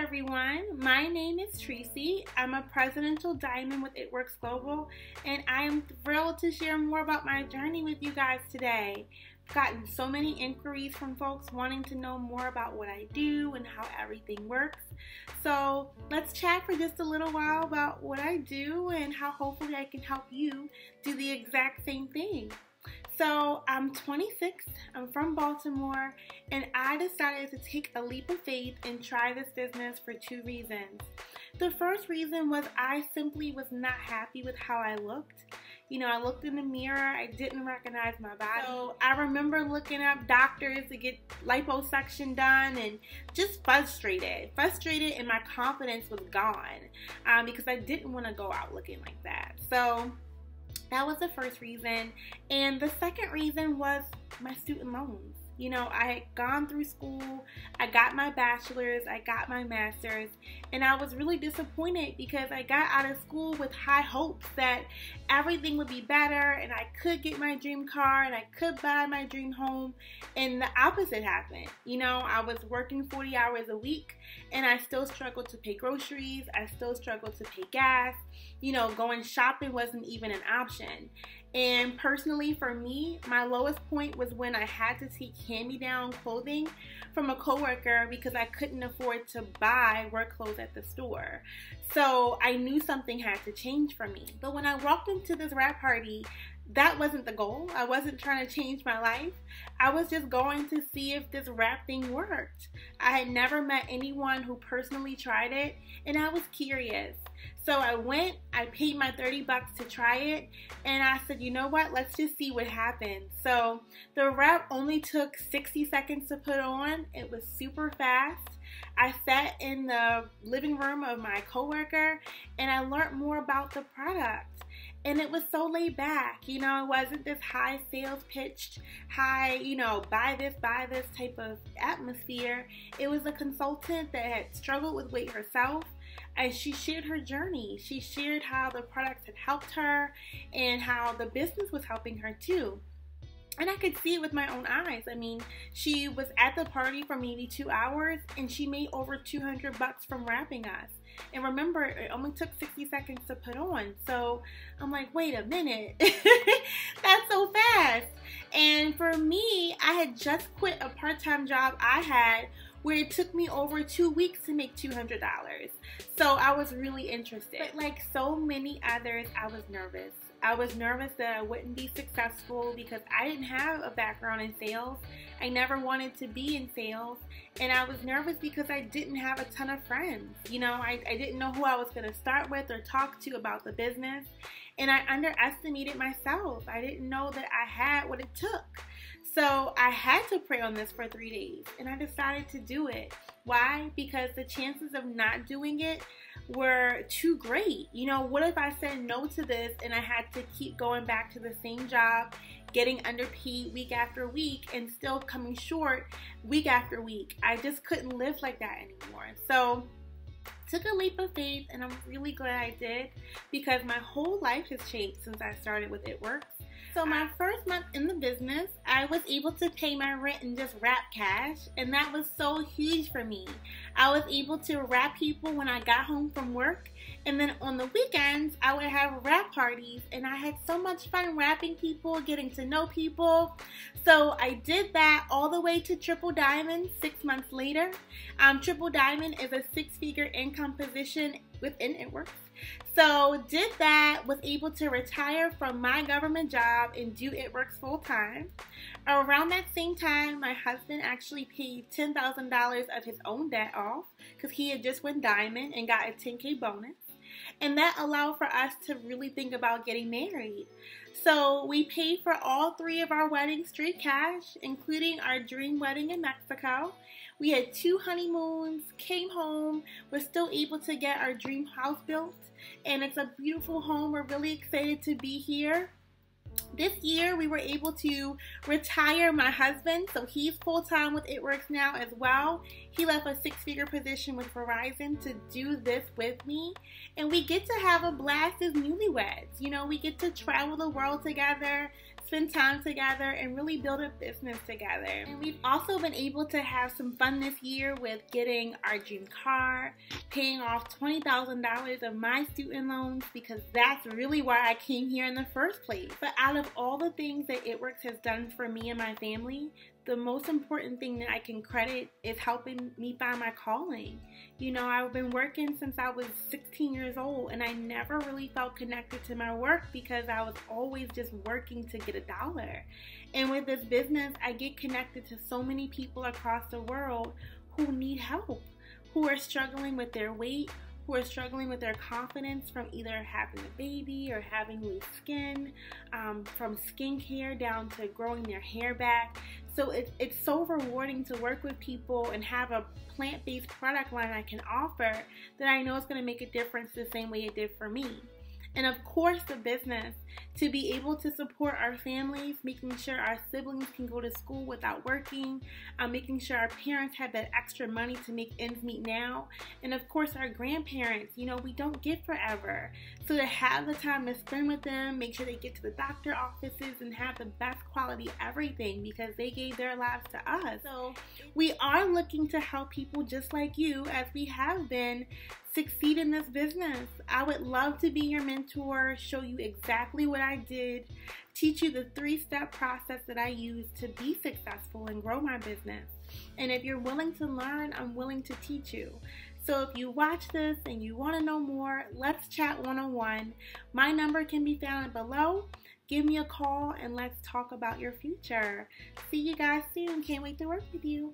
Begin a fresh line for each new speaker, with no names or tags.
everyone, my name is Tracy. I'm a presidential diamond with It Works Global, and I am thrilled to share more about my journey with you guys today. I've gotten so many inquiries from folks wanting to know more about what I do and how everything works. So let's chat for just a little while about what I do and how hopefully I can help you do the exact same thing. So I'm 26, I'm from Baltimore, and I decided to take a leap of faith and try this business for two reasons. The first reason was I simply was not happy with how I looked. You know, I looked in the mirror, I didn't recognize my body. So I remember looking up doctors to get liposuction done and just frustrated, and my confidence was gone because I didn't want to go out looking like that. So that was the first reason. And the second reason was my student loans. You know, I had gone through school, I got my bachelor's, I got my master's, and I was really disappointed because I got out of school with high hopes that everything would be better and I could get my dream car and I could buy my dream home, and the opposite happened. You know, I was working 40 hours a week and I still struggled to pay groceries, I still struggled to pay gas. You know, going shopping wasn't even an option. And personally for me, my lowest point was when I had to take hand-me-down clothing from a coworker because I couldn't afford to buy work clothes at the store. So I knew something had to change for me. But when I walked into this wrap party, that wasn't the goal. I wasn't trying to change my life. I was just going to see if this wrap thing worked. I had never met anyone who personally tried it, and I was curious. So I went, I paid my 30 bucks to try it, and I said, you know what, let's just see what happens. So the wrap only took 60 seconds to put on. It was super fast. I sat in the living room of my coworker, and I learned more about the product. And it was so laid back, you know, it wasn't this high sales pitched, high, you know, buy this type of atmosphere. It was a consultant that had struggled with weight herself, and she shared her journey. She shared how the products had helped her and how the business was helping her too. And I could see it with my own eyes. I mean, she was at the party for maybe 2 hours and she made over 200 bucks from wrapping us. And remember, it only took 60 seconds to put on. So I'm like, wait a minute, that's so fast. And for me, I had just quit a part-time job I had where it took me over 2 weeks to make $200. So I was really interested. But like so many others, I was nervous. I was nervous that I wouldn't be successful because I didn't have a background in sales. I never wanted to be in sales. And I was nervous because I didn't have a ton of friends. You know, I didn't know who I was going to start with or talk to about the business. And I underestimated myself. I didn't know that I had what it took. So I had to pray on this for 3 days, and I decided to do it. Why? Because the chances of not doing it were too great. You know, what if I said no to this and I had to keep going back to the same job, getting underpaid week after week, and still coming short week after week? I just couldn't live like that anymore. So took a leap of faith, and I'm really glad I did because my whole life has changed since I started with It Works. So my first month in the business, I was able to pay my rent in just wrap cash, and that was so huge for me. I was able to wrap people when I got home from work, and then on the weekends, I would have wrap parties, and I had so much fun wrapping people, getting to know people. So I did that all the way to Triple Diamond 6 months later. Triple Diamond is a 6-figure income position within It Works. So did that, was able to retire from my government job and do It Works full time. Around that same time, my husband actually paid $10,000 of his own debt off because he had just went diamond and got a 10K bonus. And that allowed for us to really think about getting married. So we paid for all 3 of our weddings straight cash, including our dream wedding in Mexico. We had 2 honeymoons, came home, we're still able to get our dream house built, and it's a beautiful home. We're really excited to be here. This year, we were able to retire my husband, so he's full-time with It Works now as well. He left a 6-figure position with Verizon to do this with me, and we get to have a blast as newlyweds. You know, we get to travel the world together, spend time together, and really build a business together. And we've also been able to have some fun this year with getting our dream car, paying off $20,000 of my student loans, because that's really why I came here in the first place. But out of all the things that It Works has done for me and my family, the most important thing that I can credit is helping me find my calling. You know, I've been working since I was 16 years old, and I never really felt connected to my work because I was always just working to get a dollar. And with this business, I get connected to so many people across the world who need help, who are struggling with their weight, who are struggling with their confidence from either having a baby or having loose skin, from skincare down to growing their hair back. So it's so rewarding to work with people and have a plant-based product line I can offer that I know is going to make a difference the same way it did for me. And of course, the business, to be able to support our families, making sure our siblings can go to school without working, making sure our parents have that extra money to make ends meet now, and of course our grandparents, you know, we don't get forever. So to have the time to spend with them, make sure they get to the doctor offices and have the best quality everything because they gave their lives to us. So we are looking to help people just like you, as we have been, succeed in this business. I would love to be your mentor, show you exactly what I did, teach you the 3-step process that I use to be successful and grow my business. And if you're willing to learn, I'm willing to teach you. So if you watch this and you want to know more, let's chat one-on-one. My number can be found below. Give me a call and let's talk about your future. See you guys soon. Can't wait to work with you.